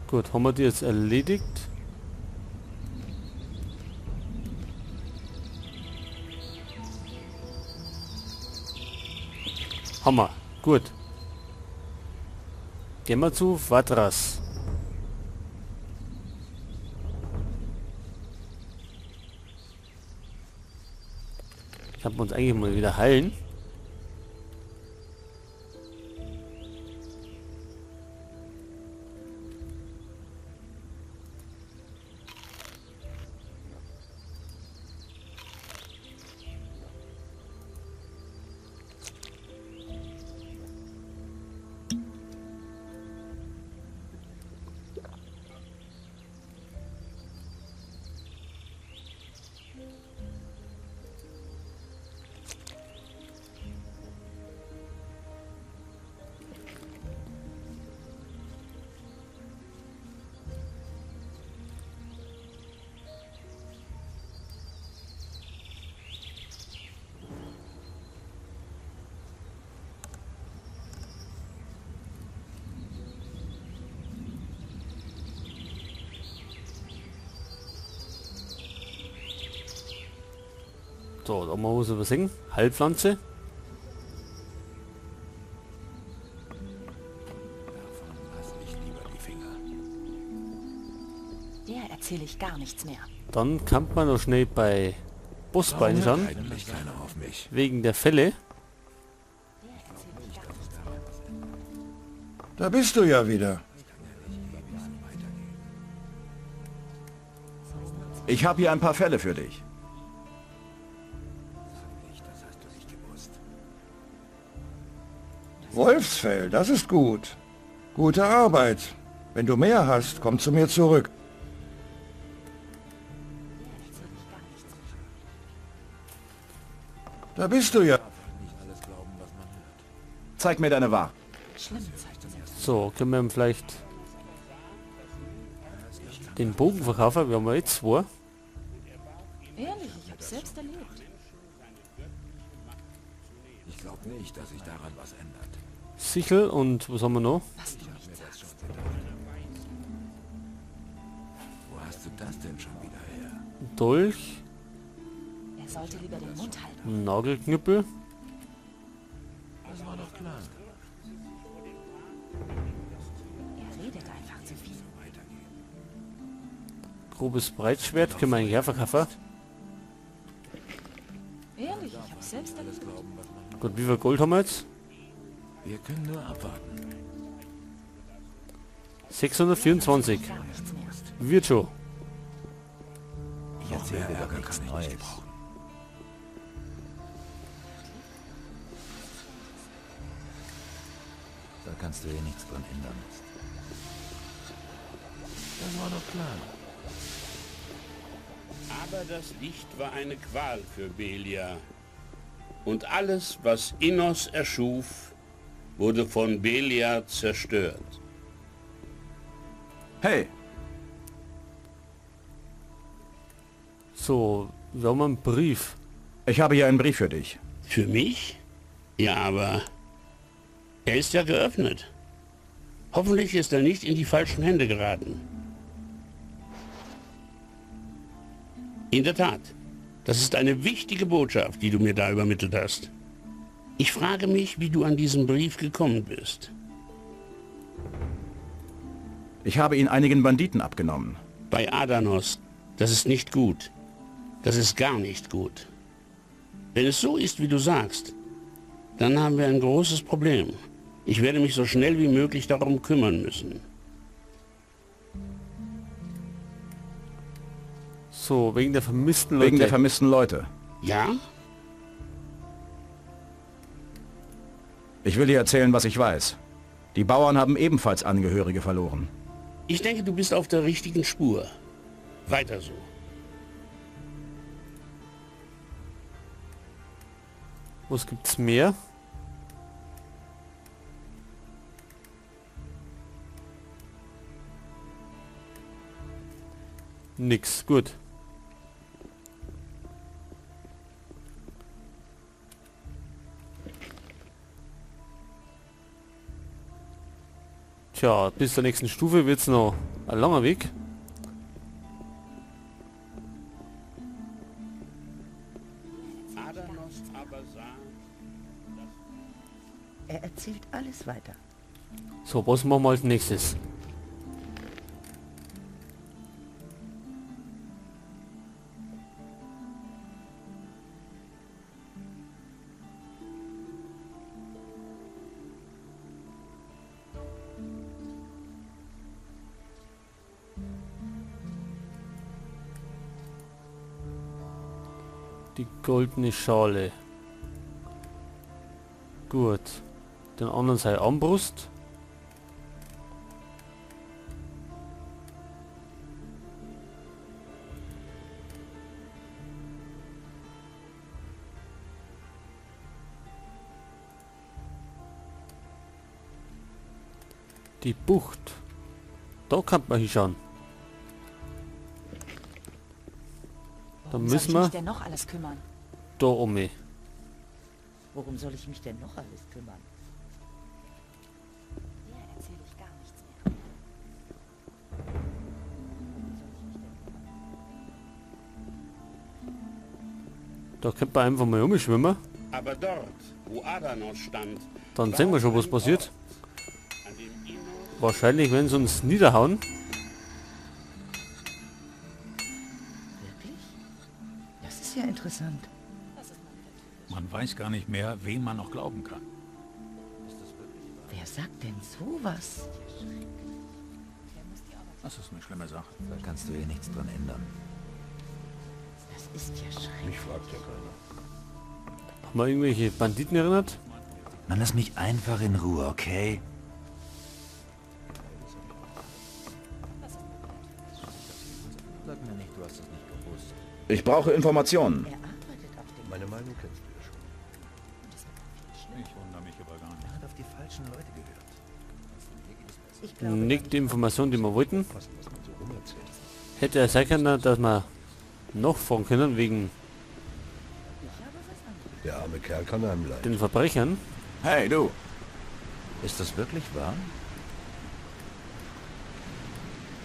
Gut, haben wir die jetzt erledigt? Hammer. Gut. Gehen wir zu Vatras. Ich habe uns eigentlich mal wieder heilen. So, da muss man was singen. Heilpflanze. Davon lass ich lieber die Finger. Der erzähle ich gar nichts mehr. Dann kann man noch schnell bei Bossbein schauen. Eigentlich keiner auf mich. Wegen der Fälle. Da bist du ja wieder. Ich habe hier ein paar Fälle für dich. Das hast du nicht gewusst. Wolfsfell, das ist gut. Gute Arbeit. Wenn du mehr hast, komm zu mir zurück. Da bist du ja. Nicht alles glauben, was man hört. Zeig mir deine Ware. Schlimme Zeiten sind So, können wir ihm vielleicht den Bogen verkaufen. Wir haben ja jetzt zwei. ehrlich, ich hab's selbst erlebt. Ich glaube nicht, dass sich daran was ändert. Sichel und was haben wir noch? Was du nicht sagst. Wo hast du das denn schon wieder her? Dolch, Er sollte lieber den Mund halten. Nagelknüppel, Das war doch klar. Er redet einfach zu viel. grobes Breitschwert, können wir eigentlich auch verkaufen. Ehrlich, ich hab's selbst erlebt. Glauben, was man hört. Gut, wie viel Gold haben wir jetzt? Wir können nur abwarten. 624. Gar nichts mehr. Wird schon. Ich erzähle dir doch nichts Neues. Da kannst du eh nichts dran ändern. Das war doch klar. Aber das Licht war eine Qual für Belia. Und alles, was Innos erschuf, wurde von Belia zerstört. Hey, So, wir haben einen Brief. ich habe hier einen Brief für dich. Für mich? Ja, aber er ist ja geöffnet. Hoffentlich ist er nicht in die falschen Hände geraten. In der Tat, das ist eine wichtige Botschaft, die du mir da übermittelt hast. Ich frage mich, wie du an diesen Brief gekommen bist. Ich habe ihn einigen Banditen abgenommen. Bei Adanos, das ist nicht gut. Das ist gar nicht gut. Wenn es so ist, wie du sagst, dann haben wir ein großes Problem. Ich werde mich so schnell wie möglich darum kümmern müssen. So, wegen der vermissten Leute. Wegen der vermissten Leute. Ja? Ich will dir erzählen, was ich weiß. Die Bauern haben ebenfalls Angehörige verloren. Ich denke, du bist auf der richtigen Spur. Weiter so. Was gibt's mehr? Nix, gut. Tja, bis zur nächsten Stufe wird es noch ein langer Weg. Adanos aber sah, Er erzählt alles weiter. So, was machen wir als nächstes? Die goldene Schale. Gut. Den anderen sei Armbrust. Die Bucht. Da kann man hinschauen. Dann Worum soll müssen ich wir mich denn noch alles kümmern? da um. Worum soll ich mich denn noch alles kümmern? Dir erzähle ich gar nichts mehr. Da könnte man einfach mal umschwimmen. aber dort, wo Adanos stand, Dann sehen wir schon, was passiert. an dem Inos Wahrscheinlich werden sie uns niederhauen. Wirklich? Das ist ja interessant. Man weiß gar nicht mehr, wem man noch glauben kann. Wer sagt denn sowas? Das ist eine schlimme Sache. Da kannst du eh nichts dran ändern. Das ist ja schrecklich. Haben wir irgendwelche Banditen erinnert? Mann, lass mich einfach in Ruhe, okay? Sag mir nicht, du hast es nicht gewusst. Ich brauche Informationen. Er arbeitet auf dem... Meine Meinung kennst du ja schon. Ich wundere mich aber gar nicht. Er hat auf die falschen Leute gehört. Ich glaube, Nicht die Information, die wir wollten. Fassen, was man so rumerzählt. Hätte er sein können, dass wir noch fahren können wegen Der arme Kerl kann einem leid. den Verbrechern. Hey, du. Ist das wirklich wahr?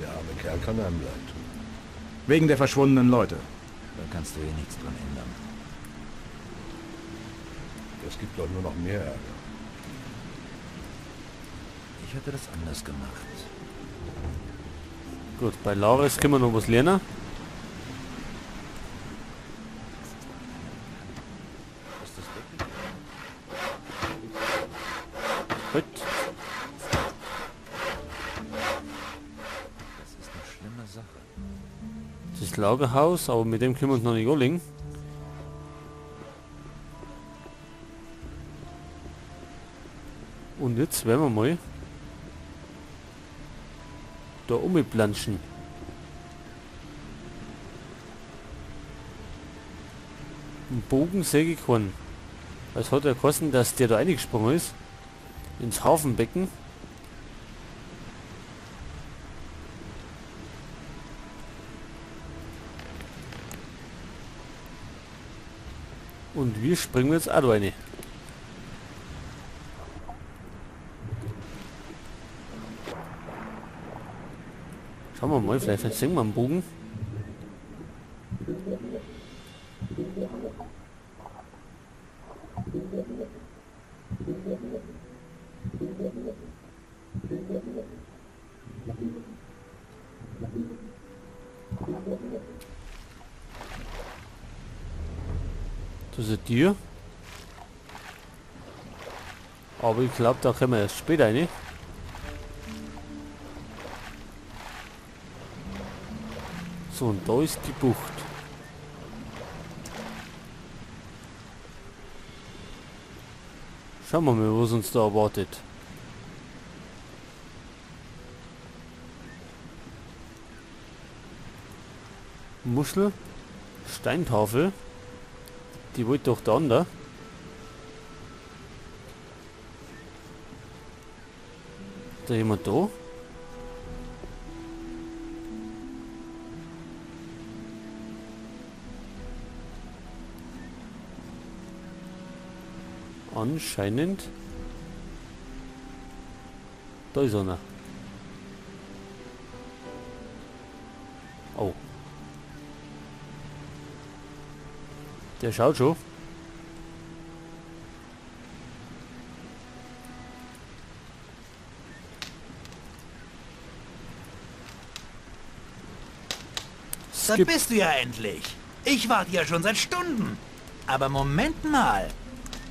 Der arme Kerl kann einem leid tun. Wegen der verschwundenen Leute. Da kannst du eh nichts dran ändern. Das gibt doch nur noch mehr Ärger. Ich hätte das anders gemacht. Gut, bei Laures können wir noch was lernen. Ist das wirklich? Gut. Das ist eine schlimme Sache. Das ist Lagerhaus, aber mit dem können wir uns noch nicht anlegen. Und jetzt werden wir mal da umplanschen. Einen Bogen sehe ich keinen. Es hat ja gekostet, dass der da eingesprungen ist. Ins Hafenbecken. Und wir springen jetzt auch da rein. Schauen wir mal, vielleicht sehen wir einen Bogen. Das ist ein Tier. Aber ich glaube, da können wir erst später rein. So, und da ist die Bucht. Schauen wir mal, was uns da erwartet. Muschel, Steintafel. Die wollte doch da da. Da jemand da? Anscheinend. Da ist einer. Oh. Der schaut schon. Da bist du ja endlich. Ich warte ja schon seit Stunden. Aber Moment mal.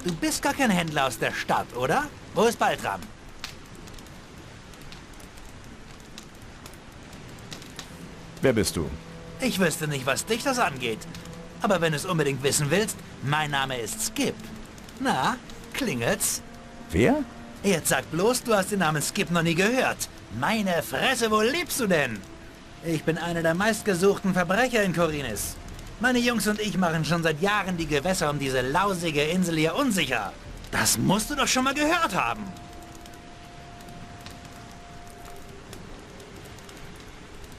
Du bist gar kein Händler aus der Stadt, oder? Wo ist Baltram? Wer bist du? Ich wüsste nicht, was dich das angeht. Aber wenn du es unbedingt wissen willst, mein Name ist Skip. Na, klingelt's? Wer? Jetzt sag bloß, du hast den Namen Skip noch nie gehört. Meine Fresse, wo lebst du denn? Ich bin einer der meistgesuchten Verbrecher in Khorinis. Meine Jungs und ich machen schon seit Jahren die Gewässer um diese lausige Insel hier unsicher. Das musst du doch schon mal gehört haben.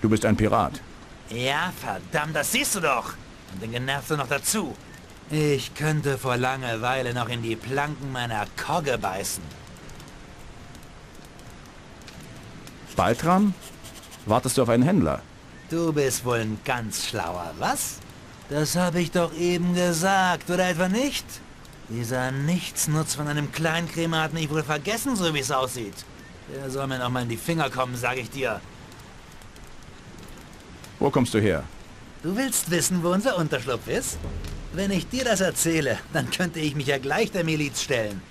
Du bist ein Pirat. Ja, verdammt, das siehst du doch. Und den Genervten noch dazu. Ich könnte vor Langeweile noch in die Planken meiner Kogge beißen. Baltram? Wartest du auf einen Händler? Du bist wohl ein ganz schlauer, was? Das habe ich doch eben gesagt, oder etwa nicht? Dieser Nichtsnutz von einem Kleinkrämer hat mich wohl vergessen, so wie es aussieht. Der soll mir noch mal in die Finger kommen, sage ich dir. Wo kommst du her? Du willst wissen, wo unser Unterschlupf ist? Wenn ich dir das erzähle, dann könnte ich mich ja gleich der Miliz stellen.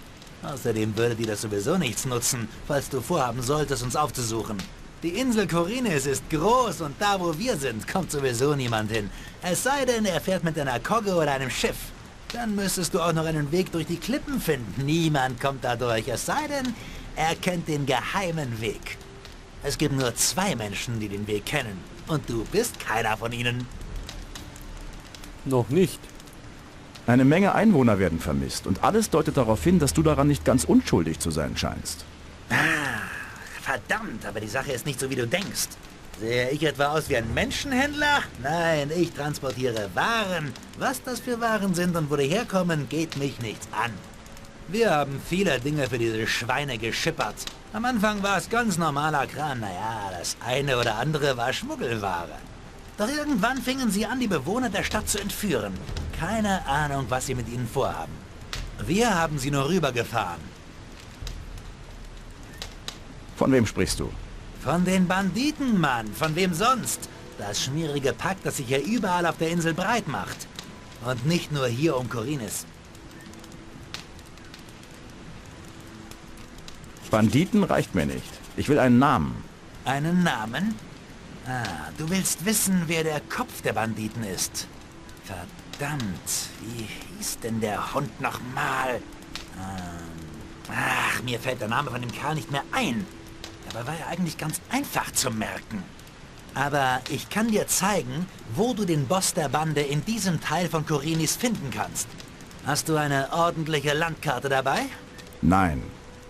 Außerdem würde dir das sowieso nichts nutzen, falls du vorhaben solltest, uns aufzusuchen. Die Insel Khorinis ist groß und da, wo wir sind, kommt sowieso niemand hin. Es sei denn, er fährt mit einer Kogge oder einem Schiff. Dann müsstest du auch noch einen Weg durch die Klippen finden. Niemand kommt da durch, es sei denn, er kennt den geheimen Weg. Es gibt nur 2 Menschen, die den Weg kennen. Und du bist keiner von ihnen. Noch nicht. Eine Menge Einwohner werden vermisst und alles deutet darauf hin, dass du daran nicht ganz unschuldig zu sein scheinst. Verdammt, aber die Sache ist nicht so, wie du denkst. Sehe ich etwa aus wie ein Menschenhändler? Nein, ich transportiere Waren. Was das für Waren sind und wo die herkommen, geht mich nichts an. Wir haben viele Dinge für diese Schweine geschippert. Am Anfang war es ganz normaler Kram. Naja, das eine oder andere war Schmuggelware. Doch irgendwann fingen sie an, die Bewohner der Stadt zu entführen. Keine Ahnung, was sie mit ihnen vorhaben. Wir haben sie nur rübergefahren. Von wem sprichst du? Von den Banditen, Mann. Von wem sonst? Das schmierige Pack, das sich hier überall auf der Insel breit macht. Und nicht nur hier um Khorinis. Banditen reicht mir nicht. Ich will einen Namen. Einen Namen? Ah, du willst wissen, wer der Kopf der Banditen ist. Verdammt, wie hieß denn der Hund nochmal? Ach, mir fällt der Name von dem Kerl nicht mehr ein. Dabei war er eigentlich ganz einfach zu merken. Aber ich kann dir zeigen, wo du den Boss der Bande in diesem Teil von Khorinis finden kannst. Hast du eine ordentliche Landkarte dabei? Nein.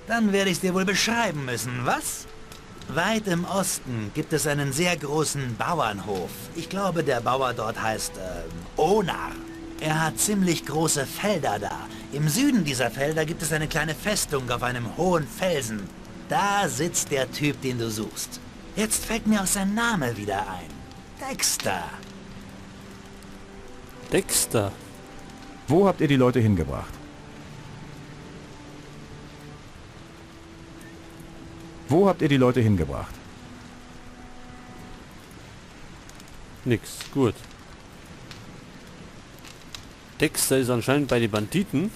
Dann werde ich es dir wohl beschreiben müssen, was? Weit im Osten gibt es einen sehr großen Bauernhof. Ich glaube, der Bauer dort heißt Onar. Er hat ziemlich große Felder da. Im Süden dieser Felder gibt es eine kleine Festung auf einem hohen Felsen. Da sitzt der Typ, den du suchst. Jetzt fällt mir auch sein Name wieder ein. Dexter. Dexter. Wo habt ihr die Leute hingebracht? Wo habt ihr die Leute hingebracht? Nix. Gut. Dexter ist anscheinend bei den Banditen.